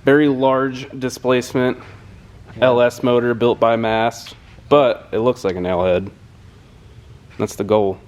Very large displacement LS motor built by Mast, but it looks like an L head. That's the goal.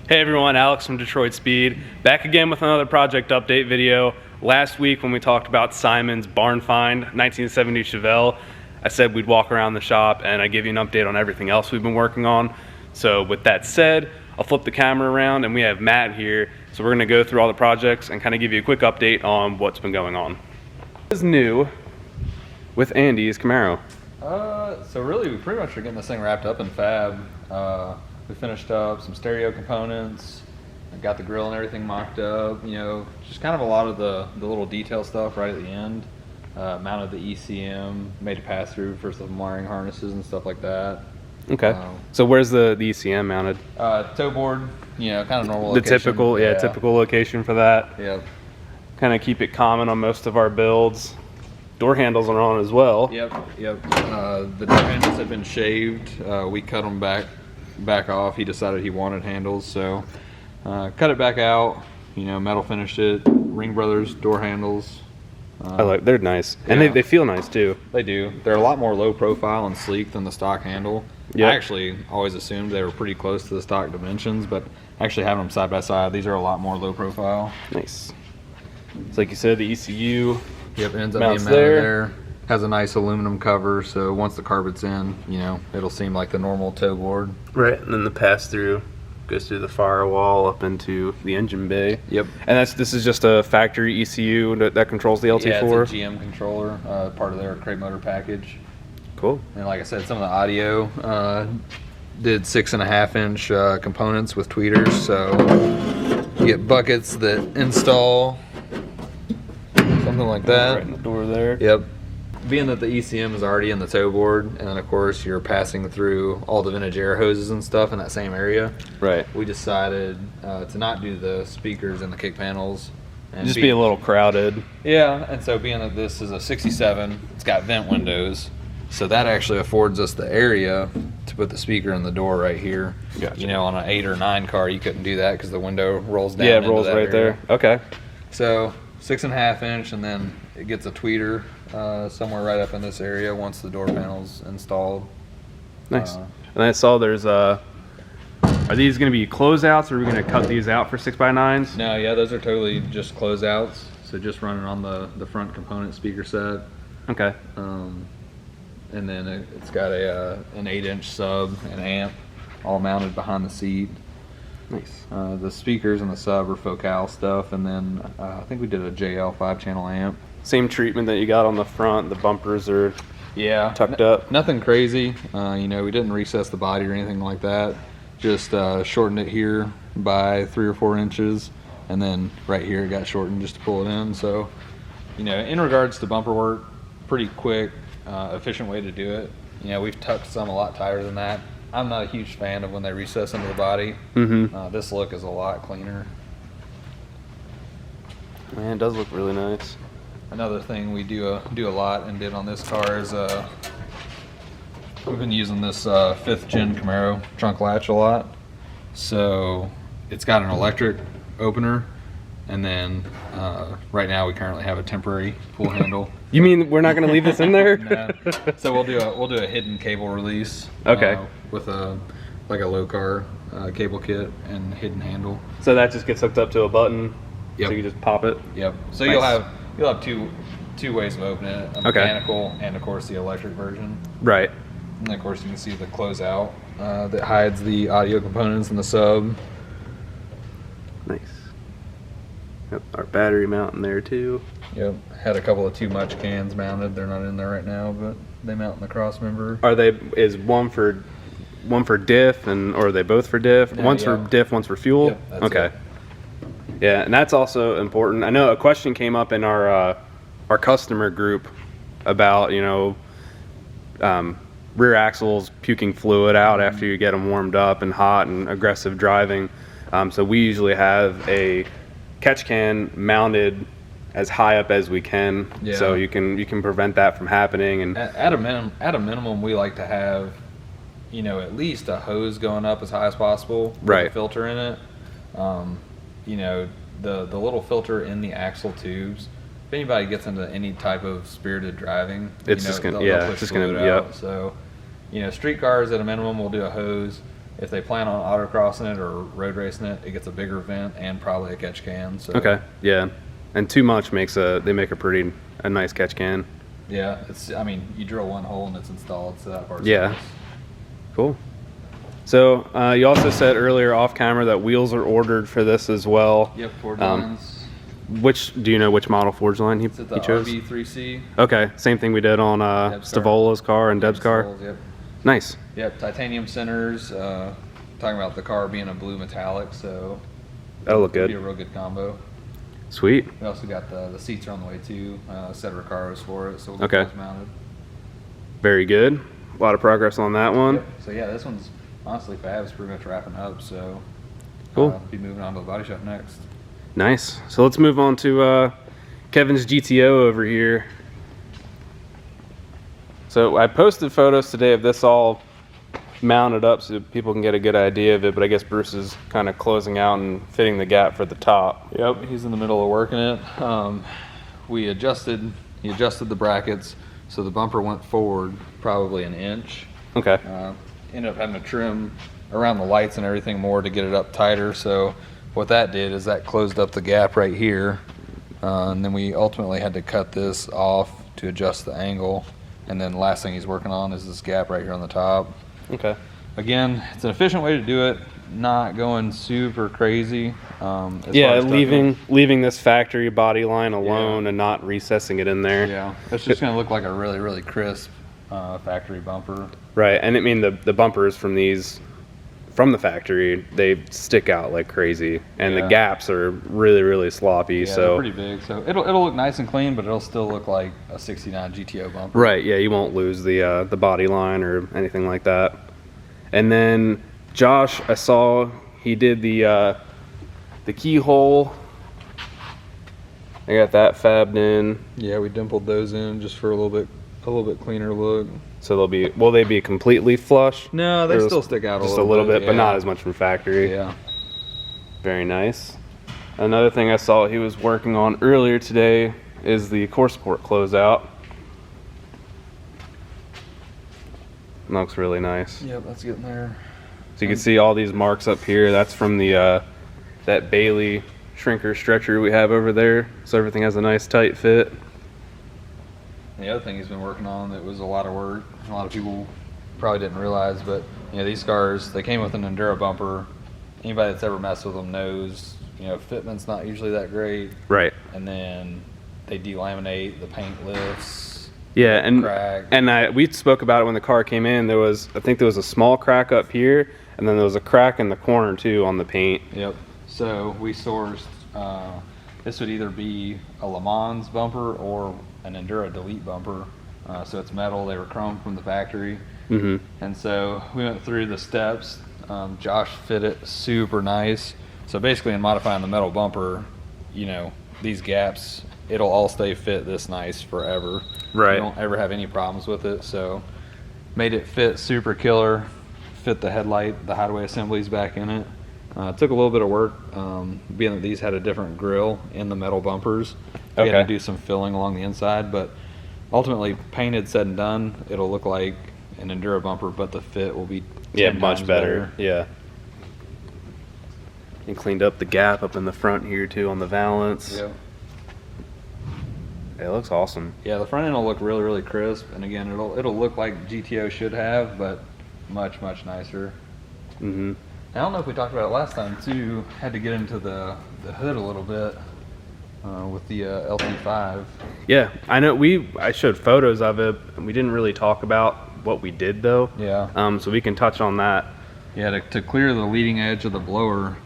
Hey everyone, Alex from Detroit Speed, back again with another project update video. Last week when we talked about Simon's barn find 1970 Chevelle, I said we'd walk around the shop and I'd give you an update on everything else we've been working on. So with that said, I'll flip the camera around and we have Matt here. So we're gonna go through all the projects and kind of give you a quick update on what's been going on. What is new with Andy's Camaro? So really we pretty much are getting this thing wrapped up in fab. We finished up some stereo components, got the grill and everything mocked up, you know, just kind of a lot of the little detail stuff right at the end. Mounted the ECM, made a pass through for some wiring harnesses and stuff like that. Okay. So where's the ECM mounted? Tow board, you know, kind of normal the location. Typical, yeah, typical location for that. Yep. Kind of keep it common on most of our builds. Door handles are on as well. Yep. The door handles had been shaved. We cut them back off. He decided he wanted handles, so cut it back out. You know, metal finished it. Ring Brothers door handles. They're nice, and yeah. they feel nice too. They do. They're a lot more low profile and sleek than the stock handle. Yep. I actually always assumed they were pretty close to the stock dimensions, but actually having them side by side, these are a lot more low profile. Nice. It's like you said, the ECU. Yep, ends up being mounted there. Has a nice aluminum cover, so once the carpet's in, you know, it'll seem like the normal tow board. Right, and then the pass through goes through the firewall up into the engine bay. Yep. And this is just a factory ECU that controls the LT4? Yeah, it's a GM controller, part of their crate motor package. Cool. And like I said, some of the audio did 6.5 inch components with tweeters, so you get buckets that install something like that. Right in the door there. Yep. Being that the ECM is already in the tow board, and then of course you're passing through all the vintage air hoses and stuff in that same area. Right. We decided to not do the speakers and the kick panels. And just be a little crowded. Yeah, and so being that this is a 67, it's got vent windows, so that actually affords us the area to put the speaker in the door right here. Gotcha. You know, on an 8 or 9 car, you couldn't do that because the window rolls down. Yeah, it rolls right there. Okay. So 6.5 inch, and then it gets a tweeter somewhere right up in this area once the door panel's installed. Nice. And I saw there's are these going to be closeouts, or are we going to cut these out for 6x9s? No, yeah, those are totally just closeouts. So just running on the front component speaker set. Okay. And then it's got an 8-inch sub and amp all mounted behind the seat. Nice. The speakers and the sub are Focal stuff, and then I think we did a JL 5-channel amp. Same treatment that you got on the front. The bumpers are tucked up. Nothing crazy. You know, we didn't recess the body or anything like that. Just shortened it here by 3 or 4 inches, and then right here it got shortened just to pull it in. So, you know, in regards to bumper work, pretty quick, efficient way to do it. You know, we've tucked some a lot tighter than that. I'm not a huge fan of when they recess into the body. Mm-hmm. This look is a lot cleaner. Man, it does look really nice. Another thing we do a lot and did on this car is we've been using this 5th gen Camaro trunk latch a lot. So it's got an electric opener, and then right now we currently have a temporary pull handle. You mean we're not going to leave this in there? No. So we'll do a hidden cable release. Okay. With a low car cable kit and hidden handle. So that just gets hooked up to a button. Yep. So you just pop it. Yep. So Nice. you'll have two ways of opening it: a mechanical and of course the electric version. Right. And then of course you can see the closeout that hides the audio components and the sub. Nice. Yep, our battery mount in there too. Yep. Had a couple of too much cans mounted. They're not in there right now, but they mount in the cross member. Is one for diff, or are they both for diff? Yeah, One's for diff, one's for fuel? Yep, that's okay. it. Yeah, and that's also important. I know a question came up in our customer group about, you know, rear axles puking fluid out after you get them warmed up and hot and aggressive driving. So we usually have a catch can mounted as high up as we can, so you can prevent that from happening. And at a minimum, we like to have you know, at least a hose going up as high as possible with Right. a filter in it. You know, the little filter in the axle tubes, if anybody gets into any type of spirited driving, It's you know, just gonna- they'll yeah, push it's just gonna- fluid yep. out. So, you know, street cars at a minimum will do a hose. If they plan on autocrossing it or road racing it, it gets a bigger vent and probably a catch can. So Okay, yeah. And too much makes they make a nice catch can. yeah, I mean, you drill one hole and it's installed, so that part's Yeah. nice. Cool. So you also said earlier off camera that wheels are ordered for this as well. Yep, Ford Um, lines. Do you know which model Forge line he It's at the chose? RB3C. Okay, same thing we did on Deb's car. Stavola's car and Deb's car. Yep. Nice. Yep, titanium centers. Talking about the car being a blue metallic, so That'll look it'll be good. a real good combo. Sweet. We also got the seats are on the way too. A set of Recaros for it, so we'll Okay. get those mounted. Very good. A lot of progress on that one. Yep. So yeah, this one's honestly fab. It's pretty much wrapping up. So Cool. be moving on to the body shop next. Nice. So let's move on to Kevin's GTO over here. So I posted photos today of this all mounted up so people can get a good idea of it, but I guess Bruce is kind of closing out and fitting the gap for the top. Yep, he's in the middle of working it. He adjusted the brackets, so the bumper went forward probably an inch. Okay. Ended up having to trim around the lights and everything more to get it up tighter. So what that did is that closed up the gap right here. And then we ultimately had to cut this off to adjust the angle. And then the last thing he's working on is this gap right here on the top. Okay. Again, it's an efficient way to do it, not going super crazy. As Yeah, far as leaving this factory body line alone and not recessing it in there. yeah, it's just going to look like a really, really crisp factory bumper. Right, and I mean the bumpers from the factory, they stick out like crazy, and the Yeah. gaps are really, really sloppy. Yeah, So they're pretty big. So it'll look nice and clean, but it'll still look like a '69 GTO bumper. right, yeah, you won't lose the body line or anything like that. And then Josh, I saw he did the keyhole. I got that fabbed in, Yeah, we dimpled those in just for a little bit cleaner look. so will they be completely flush? No, they Or still stick out just a little bit, but yeah. not as much from factory. Yeah. Very nice. Another thing I saw he was working on earlier today is the core support closeout. Looks really nice. Yep, that's getting there. So you can see all these marks up here. That's from the that Bailey shrinker stretcher we have over there. So everything has a nice tight fit. And the other thing he's been working on that was a lot of work, a lot of people probably didn't realize, but you know, these cars, they came with an Enduro bumper. Anybody that's ever messed with them knows, you know, fitment's not usually that great. Right. And then they delaminate, the paint lifts. Yeah, and Crack. we spoke about it when the car came in. I think there was a small crack up here, and then there was a crack in the corner too on the paint. Yep. So we sourced, this would either be a Le Mans bumper or an Enduro Delete bumper. So it's metal, they were chrome from the factory. Mm-hmm. And so we went through the steps. Josh fit it super nice. So basically in modifying the metal bumper, you know, these gaps, it'll all stay fit this nice forever. Right. You don't ever have any problems with it. So made it fit super killer, fit the headlight, the hideaway assemblies back in it. It took a little bit of work, being that these had a different grill in the metal bumpers. We had Okay. to do some filling along the inside, but ultimately painted, said and done, it'll look like an Enduro bumper, but the fit will be 10 Much times better. Yeah. And cleaned up the gap up in the front here too on the valance. Yep. It looks awesome. Yeah, the front end will look really, really crisp, and again, it'll look like GTO should have, but much, much nicer. Mm-hmm. I don't know if we talked about it last time too. Had to get into the hood a little bit with the LT5. Yeah, I know. I showed photos of it, and we didn't really talk about what we did though. Yeah. So we can touch on that. Yeah, to clear the leading edge of the blower,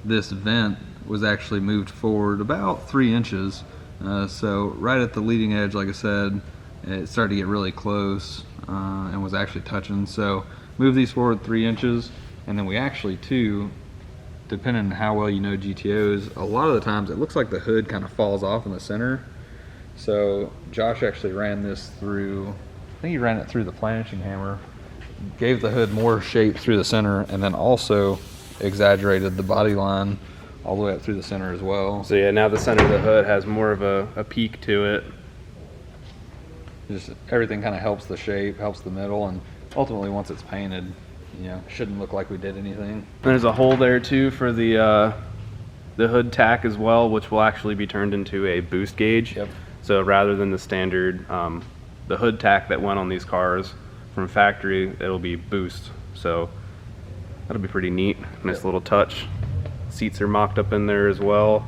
this vent was actually moved forward about 3 inches. So right at the leading edge, like I said, it started to get really close and was actually touching. So move these forward 3 inches, and then we actually too, depending on how well you know GTOs, a lot of the times it looks like the hood kind of falls off in the center. So Josh actually ran this through, I think he ran it through the planishing hammer gave the hood more shape through the center, and then also exaggerated the body line all the way up through the center as well. So yeah, now the center of the hood has more of a peak to it. Just everything kind of helps the shape, helps the middle, and ultimately once it's painted, you know, it shouldn't look like we did anything. There's a hole there too for the hood tack as well, which will actually be turned into a boost gauge. Yep. So rather than the standard, the hood tack that went on these cars from factory, it'll be boost. So that'll be pretty neat. Nice Yep. little touch. Seats are mocked up in there as well,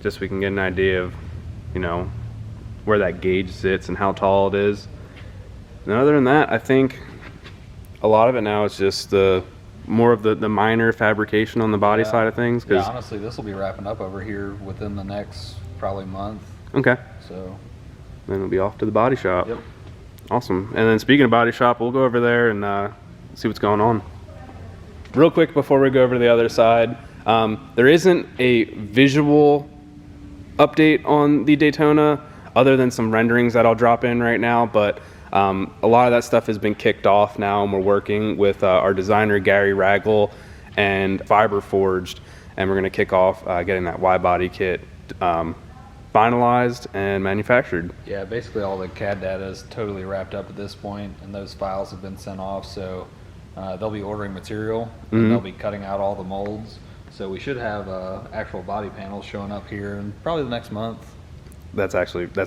just so we can get an idea of, you know, where that gauge sits and how tall it is. And other than that, I think a lot of it now is just more of the minor fabrication on the body side of things. Yeah, honestly, this will be wrapping up over here within the next probably month. Okay. So Then we'll be off to the body shop. Yep. Awesome. And then speaking of body shop, we'll go over there and see what's going on. Real quick before we go over to the other side, there isn't a visual update on the Daytona other than some renderings that I'll drop in right now, but a lot of that stuff has been kicked off now, and we're working with our designer Gary Raggle and Fiber Forged, and we're going to kick off getting that Y-body kit finalized and manufactured. yeah, basically all the CAD data is totally wrapped up at this point, and those files have been sent off. So they'll be ordering material, and they'll be cutting out all the molds. So we should have actual body panels showing up here in probably the next month. That's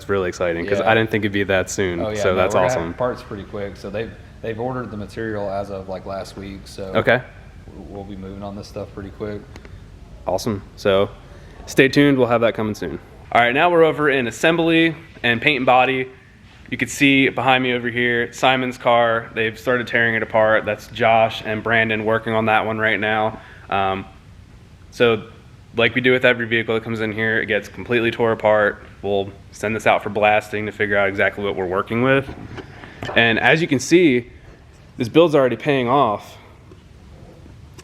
really exciting because Yeah. I didn't think it'd be that soon. Oh yeah, So no, that's we're gonna awesome. have parts pretty quick. So they've ordered the material as of like last week. So Okay. we'll be moving on this stuff pretty quick. Awesome. So stay tuned. We'll have that coming soon. All right, now we're over in assembly and paint and body. You can see behind me over here, Simon's car. They've started tearing it apart. That's Josh and Brandon working on that one right now. So like we do with every vehicle that comes in here, it gets completely tore apart. We'll send this out for blasting to figure out exactly what we're working with. And as you can see, this build's already paying off.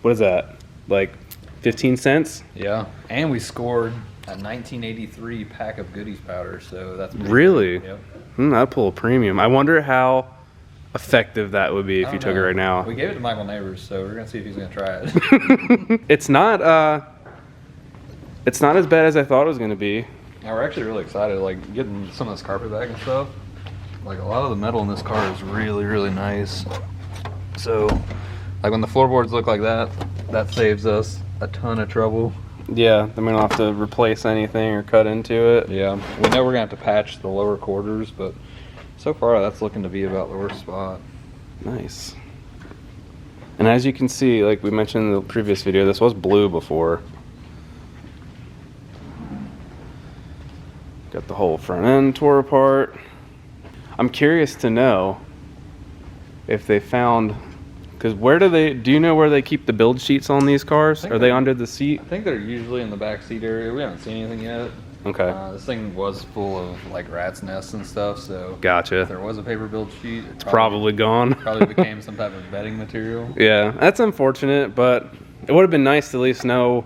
What is that? Like 15 cents? Yeah, and we scored a 1983 pack of goodies powder. So that's pretty Really? Yep. That'd pull a premium. I wonder how effective that would be if you took it right now. We gave it to Michael Neighbors, so we're gonna see if he's gonna try it. It's not as bad as I thought it was gonna be. Yeah, we're actually really excited, like getting some of this carpet back and stuff. Like a lot of the metal in this car is really, really nice. So, like when the floorboards look like that, that saves us a ton of trouble. Yeah, then we don't have to replace anything or cut into it. Yeah, we know we're gonna have to patch the lower quarters, but so far that's looking to be about the worst spot. Nice. And as you can see, like we mentioned in the previous video, this was blue before. Got the whole front end tore apart. I'm curious to know if they found, because do you know where they keep the build sheets on these cars? Are they under the seat? I think they're usually in the back seat area. We haven't seen anything yet. Okay. This thing was full of like rats' nests and stuff, so if Gotcha. there was a paper build sheet, It's probably gone. probably became some type of bedding material. Yeah, that's unfortunate, but it would have been nice to at least know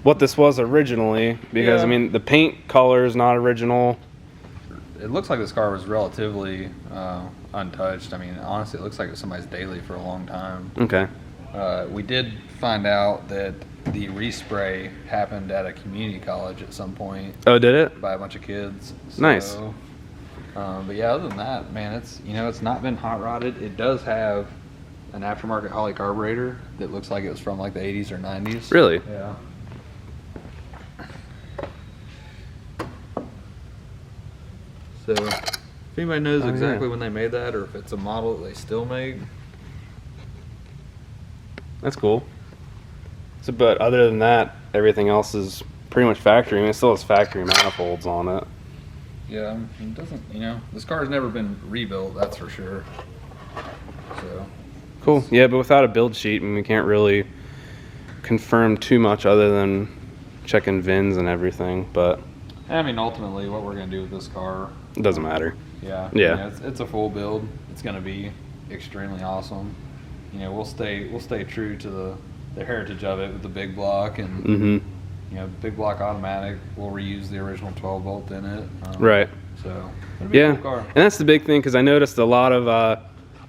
what this was originally, because Yeah. I mean the paint color is not original. It looks like this car was relatively untouched. I mean, honestly, it looks like it was somebody's daily for a long time. Okay. We did find out that the respray happened at a community college at some point Oh, did it? by a bunch of kids. So, Nice. But yeah, other than that, man, it's not been hot rodded. It does have an aftermarket Holley carburetor that looks like it was from like the 80s or 90s. Really? Yeah. So, if anybody knows Oh, exactly yeah. when they made that, or if it's a model that they still make, That's cool. So, but other than that, everything else is pretty much factory. I mean, it still has factory manifolds on it. yeah, it doesn't. This car's never been rebuilt. That's for sure. So, Cool. Yeah, but without a build sheet, I mean, we can't really confirm too much other than checking VINs and everything. But I mean, ultimately, what we're gonna do with this car, it doesn't matter. yeah, Yeah. it's a full build. It's gonna be extremely awesome. We'll stay true to the heritage of it with the big block and Mm-hmm. big block automatic. We'll reuse the original 12 volt in it. Right. So it'll be a Yeah, cool car. and that's the big thing, because I noticed a lot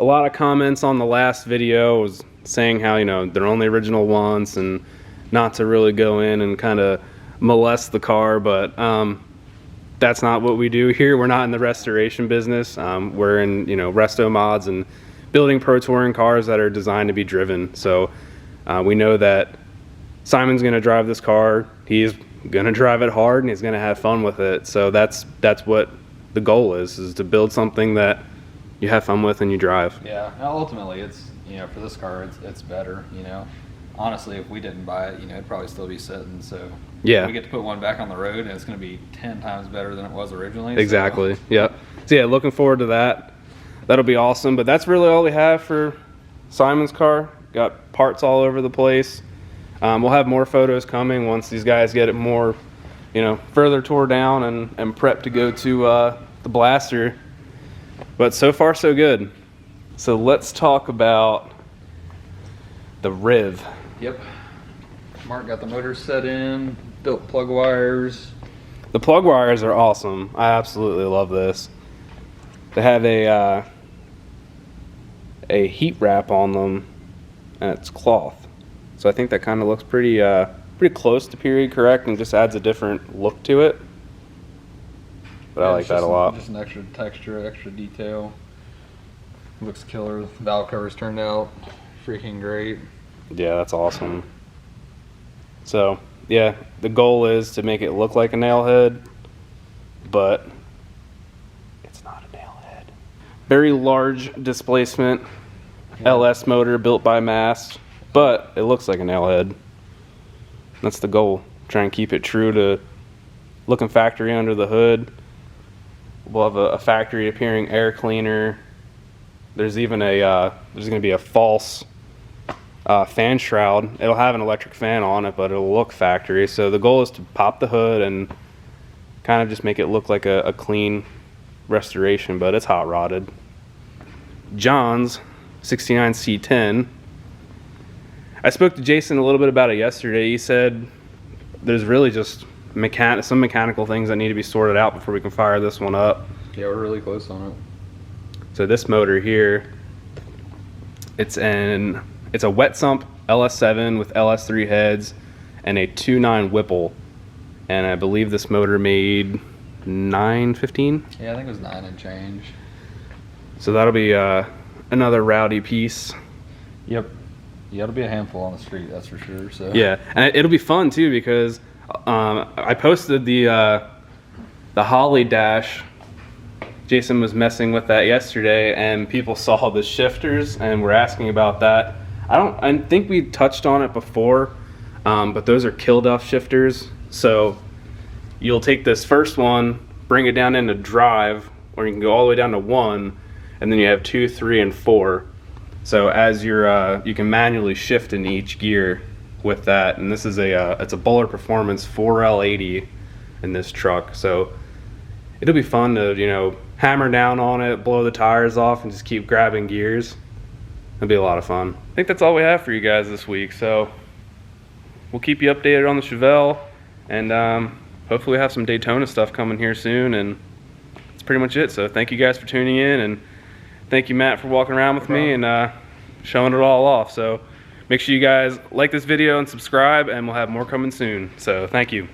a lot of comments on the last video was saying how, you know, they're only original once and not to really go in and kind of molest the car, but that's not what we do here. We're not in the restoration business. We're in, you know, resto mods and building pro touring cars that are designed to be driven. So we know that Simon's going to drive this car. He's going to drive it hard and he's going to have fun with it. So that's what the goal is to build something that you have fun with and you drive. Yeah, ultimately it's, you know, for this car it's better, you know. Honestly, if we didn't buy it, you know, it'd probably still be sitting. So yeah, we get to put one back on the road and it's going to be 10 times better than it was originally. Exactly. So. Yep. So yeah, looking forward to that. That'll be awesome. But that's really all we have for Simon's car. Got parts all over the place. We'll have more photos coming once these guys get it more, you know, further tore down and prepped to go to the blaster. But so far so good. So let's talk about the Riv. Yep. Mark got the motor set in, built plug wires. The plug wires are awesome. I absolutely love this. They have a heat wrap on them, and it's cloth. So I think that kind of looks pretty close to period correct and just adds a different look to it. But yeah, I like that a lot. Just an extra texture, extra detail. Looks killer. Valve covers turned out freaking great. Yeah, that's awesome. So yeah, the goal is to make it look like a nail head, but it's not a nail head. Very large displacement, yeah. LS motor built by Mast, but it looks like a nail head. That's the goal. Try and keep it true to looking factory under the hood. We'll have a factory appearing air cleaner. There's even there's going to be a false fan shroud. It'll have an electric fan on it, but it'll look factory. So the goal is to pop the hood and kind of just make it look like a clean restoration, but it's hot rodded. John's 69 C10. I spoke to Jason a little bit about it yesterday. He said there's really just some mechanical things that need to be sorted out before we can fire this one up. Yeah, we're really close on it. So this motor here, it's a wet sump LS7 with LS3 heads and a 2.9 Whipple, and I believe this motor made 915. Yeah, I think it was 9 and change. So that'll be another rowdy piece. Yep. Yeah, it'll be a handful on the street, that's for sure. So yeah, and it'll be fun too because I posted the Holly dash. Jason was messing with that yesterday, and people saw the shifters and were asking about that. I think we touched on it before, but those are kill duff shifters. So you'll take this first one, bring it down into drive, or you can go all the way down to 1, and then you have 2, 3, and 4. So as you can manually shift in each gear with that, and this is it's a Bowler Performance 4L80 in this truck. So it'll be fun to, you know, hammer down on it, blow the tires off, and just keep grabbing gears. It'll be a lot of fun. I think that's all we have for you guys this week. So we'll keep you updated on the Chevelle, and hopefully we have some Daytona stuff coming here soon. And that's pretty much it. So thank you guys for tuning in, and thank you, Matt, for walking around with me and showing it all off. So make sure you guys like this video and subscribe, and we'll have more coming soon. So thank you.